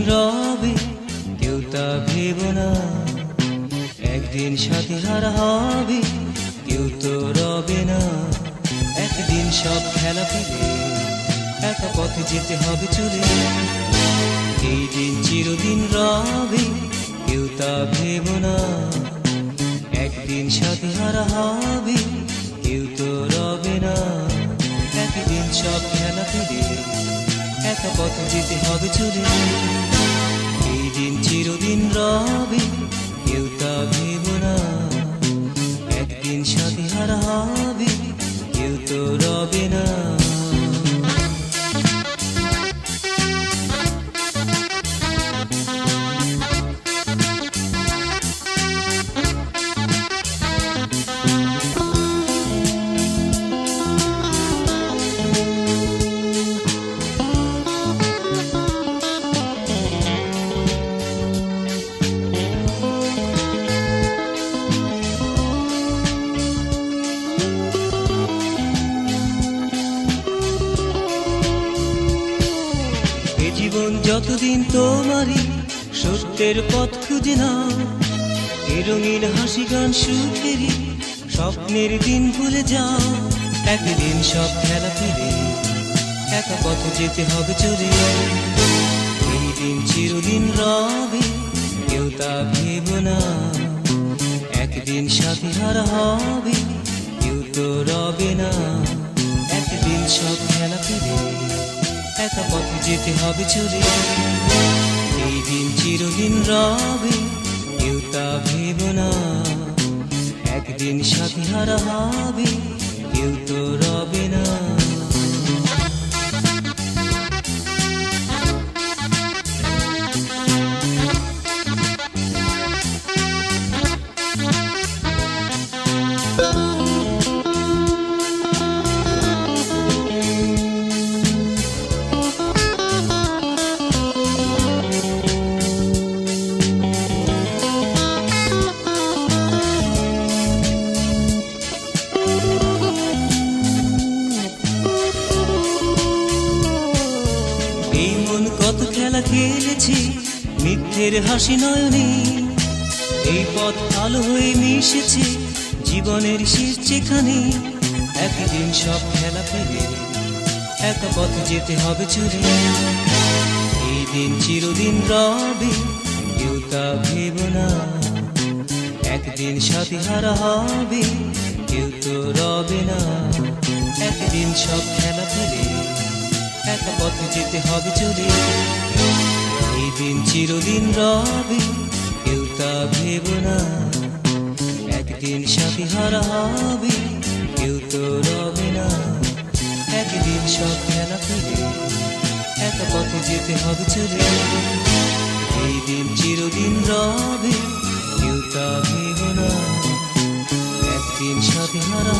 রবে কেউ তা ভেব না, একদিন সাথী হারা হবে কেউ তো রবে না। একদিন সব খেলা ফেলে একা পথে যেতে হবে চলে, এই দিন চিরদিন রবে কেউ তা ভেব না। একদিন সাথী হারা হবে কেউ তো রবে না, একদিন সব খেলা ফেলে একা পথে যেতে হবে চলে, এই দিন চিরদিন রবে কেউ তা ভেব না। একদিন সাথী হারা হবে কেউ তো রবে না। জীবন যতদিন তোমারই সত্যের পথ খুঁজে নাও, এ রঙিন হাসি গান সুখেরই স্বপ্নের দিন ভুলে যাও। একদিন সব খেলা ফেলে একা পথ যেতে হবে চলে, এই দিন চিরদিন রবে কেউ তা ভেব না। একদিন সাথী হারা হবে কেউ তো রবে না, একদিন সব খেলা ফেলে একা পথে যেতে হবে চলে, এই দিন চিরদিন রবে কেউ তা ভেব না। একদিন সাথী হারা হবে কেউ তো রবে না। কত খেলা খেলেছি মিথ্যের হাসি নয়নে, এই পথ আলো হয়ে মিশেছে জীবনের শেষ যেখানে। একদিন সব খেলা ফেলে একা পথ যেতে হবে চলে, এই দিন চিরদিন রবে কেউ তা ভেব না। একদিন সাথী হারা হবে কেউ তো রবে না, একদিন সব খেলা ফেলে একা পথে যেতে হবে চলে, এই দিন চিরদিন রবে কেউ তা ভেব না। একদিন সাথী হারা হবে কেউ তো রবে না, একদিন সব খেলা ফেলে একা পথে যেতে হবে চলে, এই দিন চিরদিন রবে কেউ তা ভেব না। একদিন সাথী হারা